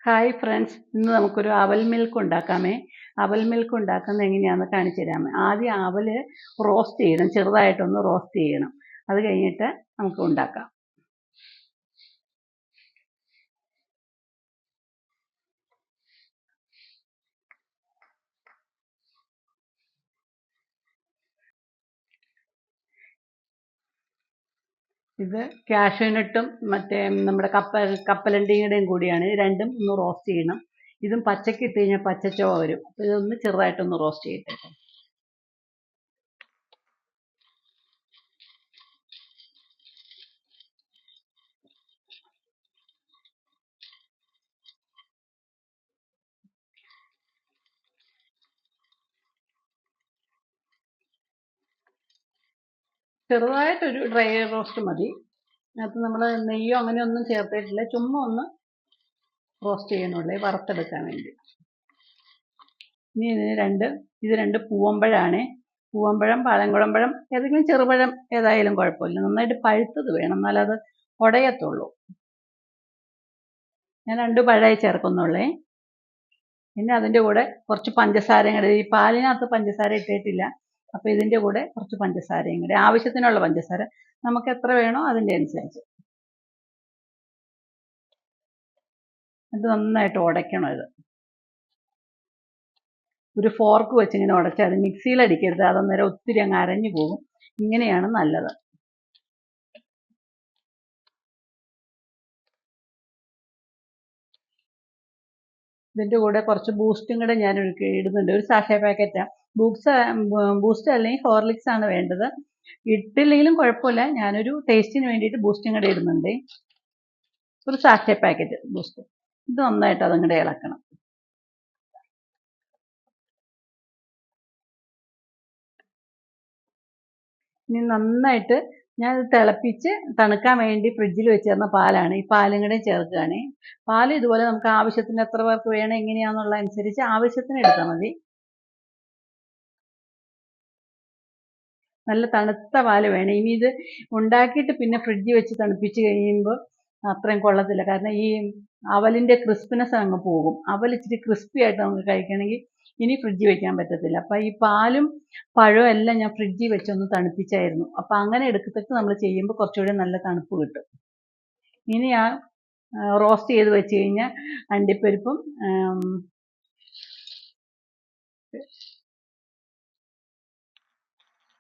Hi friends, ഇന്ന് നമുക്കൊരു അവൽ മിൽക്ക് ഉണ്ടാക്കാമേ. അവൽ മിൽക്ക് ഉണ്ടാക്കുന്നത് എങ്ങനെയാണെന്ന് കാണിച്ചു തരാമേ. ആദ്യം അവൽ റോസ്റ്റ് ചെയ്യണം, ചെറുതായിട്ടൊന്ന് റോസ്റ്റ് ചെയ്യണം. അത് കഴിഞ്ഞിട്ട് നമുക്ക് ഉണ്ടാക്കാം. ഇത് കാഷ്യൂനട്ടും മറ്റേ നമ്മുടെ കപ്പലണ്ടിയുടെയും കൂടിയാണ്. ഇത് രണ്ടും ഒന്ന് റോസ്റ്റ് ചെയ്യണം. ഇതും പച്ചക്ക് ഇട്ട് കഴിഞ്ഞാൽ പച്ചച്ചോവ വരും. അപ്പോൾ ഇതൊന്ന് ചെറുതായിട്ടൊന്ന് റോസ്റ്റ് ചെയ്യട്ടെ. ചെറുതായിട്ടൊരു ഡ്രൈ റോസ്റ്റ് മതി. അതിനകത്ത് നമ്മൾ നെയ്യോ അങ്ങനെയൊന്നും ചേർത്തിട്ടില്ല, ചുമ്മാ ഒന്ന് റോസ്റ്റ് ചെയ്യണുള്ളൂ, വറുത്തെടുക്കാൻ വേണ്ടി. ഇനി ഇത് രണ്ട് പൂവമ്പഴമാണ്. പൂവമ്പഴം, പാളയംകുടംപഴം, ഏതെങ്കിലും ചെറുപഴം ഏതായാലും കുഴപ്പമില്ല. നന്നായിട്ട് പഴുത്തത് വേണം, എന്നാലത് ഉടയത്തുള്ളൂ. ഞാൻ 2 പഴമേ ചേർക്കുന്നുള്ളേ. പിന്നെ അതിൻ്റെ കൂടെ കുറച്ച് പഞ്ചസാരയും കൂടെ. ഈ പാലിനകത്ത് പഞ്ചസാര ഇട്ടിട്ടില്ല, അപ്പോൾ ഇതിൻ്റെ കൂടെ കുറച്ച് പഞ്ചസാരയും കൂടെ, ആവശ്യത്തിനുള്ള പഞ്ചസാര നമുക്ക് എത്ര വേണോ അതിൻ്റെ അനുസരിച്ച്. ഇത് നന്നായിട്ട് ഉടയ്ക്കണം. ഇത് ഒരു ഫോർക്ക് വെച്ച് ഇങ്ങനെ ഉടച്ചാൽ മതി. മിക്സിയിൽ അടിക്കരുത്, അതന്നേരം ഒത്തിരി അങ്ങ് അരഞ്ഞു പോകും. ഇങ്ങനെയാണ് നല്ലത്. ഇതിൻ്റെ കൂടെ കുറച്ച് ബൂസ്റ്റും കൂടെ ഞാൻ ഇടുന്നുണ്ട്. ഒരു സാഷേ പാക്കറ്റാണ്. ബൂസ്റ്റ് അല്ലെങ്കിൽ ഹോർലിക്സ് ആണ് വേണ്ടത്. ഇട്ടില്ലെങ്കിലും കുഴപ്പമില്ല, ഞാനൊരു ടേസ്റ്റിന് വേണ്ടിയിട്ട് ബൂസ്റ്റും കൂടെ ഇടുന്നുണ്ട്. ഒരു സാഷേ പാക്കറ്റ് ബൂസ്റ്റ്. ഇത് നന്നായിട്ട് അതും കൂടെ ഇളക്കണം. ഇനി നന്നായിട്ട് ഞാൻ തിളപ്പിച്ച് തണുക്കാൻ വേണ്ടി ഫ്രിഡ്ജിൽ വെച്ചിരുന്ന പാലാണ്. ഈ പാലും കൂടെ ചേർക്കുകയാണ്. പാൽ ഇതുപോലെ നമുക്ക് ആവശ്യത്തിന് എത്ര പേർക്ക് വേണം എങ്ങനെയാണെന്നുള്ള അനുസരിച്ച് ആവശ്യത്തിന് എടുത്താൽ മതി. നല്ല തണുത്ത പാല് വേണം. ഇനി ഇത് ഉണ്ടാക്കിയിട്ട് പിന്നെ ഫ്രിഡ്ജിൽ വെച്ച് തണുപ്പിച്ച് കഴിയുമ്പോൾ അത്രയും കൊള്ളത്തില്ല. കാരണം ഈ അവലിൻ്റെ ക്രിസ്പിനെസ് അങ്ങ് പോകും. അവൽ ഇച്ചിരി ക്രിസ്പി ആയിട്ട് നമുക്ക് കഴിക്കണമെങ്കിൽ ഇനി ഫ്രിഡ്ജിൽ വെക്കാൻ പറ്റത്തില്ല. അപ്പം ഈ പാലും പഴവും എല്ലാം ഞാൻ ഫ്രിഡ്ജിൽ വെച്ചൊന്ന് തണുപ്പിച്ചായിരുന്നു. അപ്പം അങ്ങനെ എടുത്തിട്ട് നമ്മൾ ചെയ്യുമ്പോൾ കുറച്ചുകൂടി നല്ല തണുപ്പ് കിട്ടും. ഇനി ആ റോസ്റ്റ് ചെയ്ത് വെച്ച് കഴിഞ്ഞാൽ അണ്ടിപ്പരിപ്പും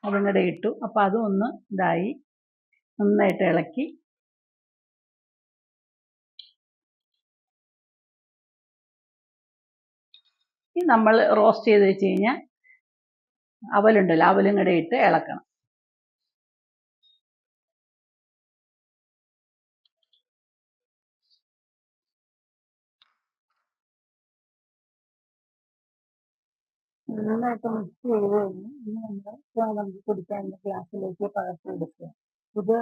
അതും കൂടെ ഇട്ടു. അപ്പം അതും ഒന്ന് ഇതായി, നന്നായിട്ട് ഇളക്കി. ഇനി നമ്മൾ റോസ്റ്റ് ചെയ്ത് വെച്ച് കഴിഞ്ഞാൽ അവലുണ്ടല്ലോ, അവലും കൂടെ ഇട്ട് ഇളക്കണം. നന്നായിട്ട് മിക്സ് ചെയ്ത് കഴിഞ്ഞ് ഇനി നമുക്ക് കുടിക്കാനുള്ള ഗ്ലാസ്സിലേക്ക് പകർത്തിയെടുക്കുക. ഇത്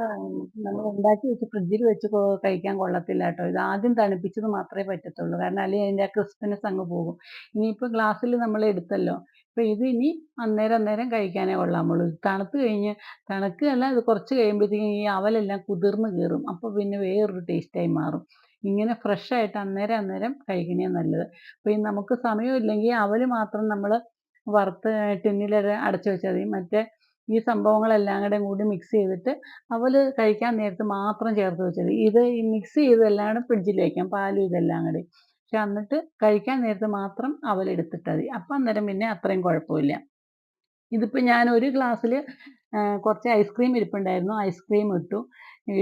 നമ്മൾ ഉണ്ടാക്കി വെച്ച് ഫ്രിഡ്ജിൽ വെച്ച് കഴിക്കാൻ കൊള്ളത്തില്ല കേട്ടോ. ഇത് ആദ്യം തണുപ്പിച്ചത് മാത്രമേ പറ്റത്തുള്ളൂ. കാരണം അല്ലെങ്കിൽ അതിൻ്റെ ആ ക്രിസ്പിനെസ് അങ്ങ് പോകും. ഇനിയിപ്പോൾ ഗ്ലാസ്സിൽ നമ്മൾ എടുത്തല്ലോ, അപ്പോൾ ഇത് ഇനി അന്നേരം കഴിക്കാനേ കൊള്ളാമുള്ളൂ. തണുത്ത് കഴിഞ്ഞ് തണുക്കുകയല്ല, ഇത് കുറച്ച് കഴിയുമ്പോഴത്തേക്കും ഈ അവലെല്ലാം കുതിർന്ന് കയറും. അപ്പോൾ പിന്നെ വേറൊരു ടേസ്റ്റായി മാറും. ഇങ്ങനെ ഫ്രഷായിട്ട് അന്നേരം കഴിക്കണേ നല്ലത്. അപ്പോൾ ഈ നമുക്ക് സമയമില്ലെങ്കിൽ അവൽ മാത്രം നമ്മൾ വറുത്ത് ടിന്നിൽ അടച്ചു വെച്ചാൽ മതി. മറ്റേ ഈ സംഭവങ്ങളെല്ലാം കൂടി മിക്സ് ചെയ്തിട്ട് അവൽ കഴിക്കാൻ നേരത്ത് മാത്രം ചേർത്ത് വെച്ചാൽ മതി. ഇത് ഈ മിക്സ് ചെയ്തെല്ലാം കൂടെ ഫ്രിഡ്ജിൽ വയ്ക്കാം, പാലും ഇതെല്ലാം കൂടി. പക്ഷെ എന്നിട്ട് കഴിക്കാൻ നേരത്ത് മാത്രം അവൽ എടുത്തിട്ടാൽ മതി. അപ്പം അന്നേരം പിന്നെ അത്രയും കുഴപ്പമില്ല. ഇതിപ്പോൾ ഞാൻ ഒരു ഗ്ലാസ്സിൽ കുറച്ച് ഐസ്ക്രീം ഇരിപ്പുണ്ടായിരുന്നു, ഐസ്ക്രീം ഇട്ടു.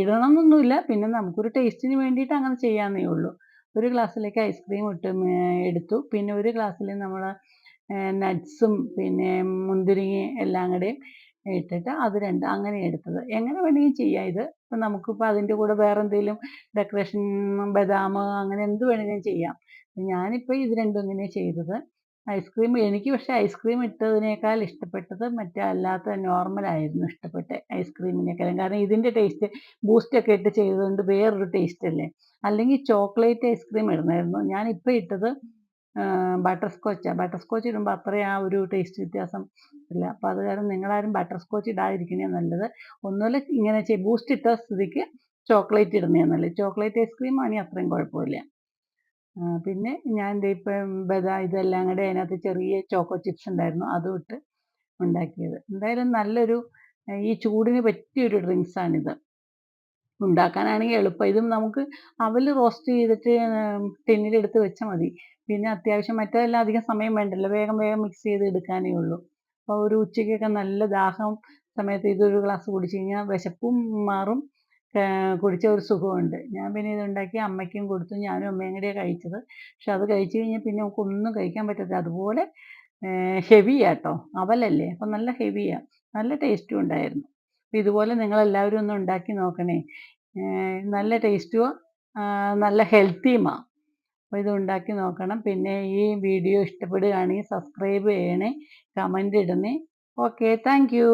ഇടണമെന്നൊന്നുമില്ല, പിന്നെ നമുക്കൊരു ടേസ്റ്റിന് വേണ്ടിയിട്ട് അങ്ങനെ ചെയ്യാമെന്നേ ഉള്ളൂ. ഒരു ഗ്ലാസ്സിലേക്ക് ഐസ്ക്രീം എടുത്തു. പിന്നെ ഒരു ഗ്ലാസ്സിൽ നമ്മൾ നട്ട്സും പിന്നെ മുന്തിരിങ്ങയും എല്ലാം കൂടെയും ഇട്ടിട്ട് അത് അങ്ങനെ എടുത്തത്. എങ്ങനെ വേണമെങ്കിലും ചെയ്യാം ഇത്. ഇപ്പം നമുക്കിപ്പോൾ അതിൻ്റെ കൂടെ വേറെ എന്തെങ്കിലും ഡെക്കറേഷൻ, ബദാം, അങ്ങനെ എന്ത് വേണമെങ്കിലും ചെയ്യാം. ഞാനിപ്പോൾ ഇത് രണ്ടും ഇങ്ങനെയാണ് ചെയ്തത്. ഐസ്ക്രീം എനിക്ക് പക്ഷേ ഐസ്ക്രീം ഇട്ടതിനേക്കാൾ ഇഷ്ടപ്പെട്ടത് മറ്റേ അല്ലാത്ത നോർമലായിരുന്നു ഇഷ്ടപ്പെട്ടെ ഐസ്ക്രീമിനേക്കാളും. കാരണം ഇതിൻ്റെ ടേസ്റ്റ് ബൂസ്റ്റൊക്കെ ഇട്ട് ചെയ്തതുകൊണ്ട് വേറൊരു ടേസ്റ്റ് അല്ലേ. അല്ലെങ്കിൽ ചോക്ലേറ്റ് ഐസ്ക്രീം ഇടണമായിരുന്നു. ഞാനിപ്പോൾ ഇട്ടത് ബട്ടർ സ്കോച്ചാണ്. ബട്ടർ സ്കോച്ച് ഇടുമ്പോൾ അത്രയും ആ ഒരു ടേസ്റ്റ് വ്യത്യാസം ഇല്ല. അപ്പോൾ അത് കാരണം നിങ്ങളാരും ബട്ടർ സ്കോച്ച് ഇടാതിരിക്കണേ നല്ലത്. ഒന്നുമില്ല, ഇങ്ങനെ ബൂസ്റ്റ് ഇട്ട സ്ഥിതിക്ക് ചോക്ലേറ്റ് ഇടുന്നതാണ് നല്ലത്. ചോക്ലേറ്റ് ഐസ്ക്രീം ആണെങ്കിൽ അത്രയും കുഴപ്പമില്ല. പിന്നെ ഞാൻ ദേ ഇപ്പം ഇതെല്ലാം കൂടെ അതിനകത്ത് ചെറിയ ചോക്കോ ചിപ്സ് ഉണ്ടായിരുന്നു. അതും ഇട്ട് ഉണ്ടാക്കിയത്. എന്തായാലും നല്ലൊരു ഈ ചൂടിന് പറ്റിയൊരു ഡ്രിങ്ക്സാണിത്. ഉണ്ടാക്കാനാണെങ്കിൽ എളുപ്പം. ഇതും നമുക്ക് അവല് റോസ്റ്റ് ചെയ്തിട്ട് ടിന്നിലെടുത്ത് വെച്ചാൽ മതി. പിന്നെ അത്യാവശ്യം മറ്റേതെല്ലാം അധികം സമയം വേണ്ടല്ലോ. വേഗം വേഗം മിക്സ് ചെയ്ത് എടുക്കാനേ ഉള്ളൂ. അപ്പോൾ ഒരു ഉച്ചയ്ക്കൊക്കെ നല്ല ദാഹം സമയത്ത് ഇതൊരു ഗ്ലാസ് കുടിച്ച് കഴിഞ്ഞാൽ വിശപ്പും മാറും. കുടിച്ച ഒരു സുഖമുണ്ട്. ഞാൻ പിന്നെ ഇതുണ്ടാക്കി അമ്മയ്ക്കും കൊടുത്തു. ഞാനും അമ്മയും കൂടെയാണ് കഴിച്ചത്. പക്ഷെ അത് കഴിച്ച് കഴിഞ്ഞാൽ പിന്നെ നമുക്കൊന്നും കഴിക്കാൻ പറ്റത്തില്ല. അതുപോലെ ഹെവിയാട്ടോ. അവലല്ലേ അപ്പം നല്ല ഹെവിയാ. നല്ല ടേസ്റ്റും ഉണ്ടായിരുന്നു. ഇതുപോലെ നിങ്ങളെല്ലാവരും ഒന്ന് ഉണ്ടാക്കി നോക്കണേ. നല്ല ടേസ്റ്റുവാ നല്ല ഹെൽത്തിയുമാ. അപ്പോൾ ഇത് ഉണ്ടാക്കി നോക്കണം. പിന്നെ ഈ വീഡിയോ ഇഷ്ടപ്പെടുകയാണെങ്കിൽ സബ്സ്ക്രൈബ് ചെയ്യണേ, കമൻ്റ് ഇടണേ. Okay, thank U.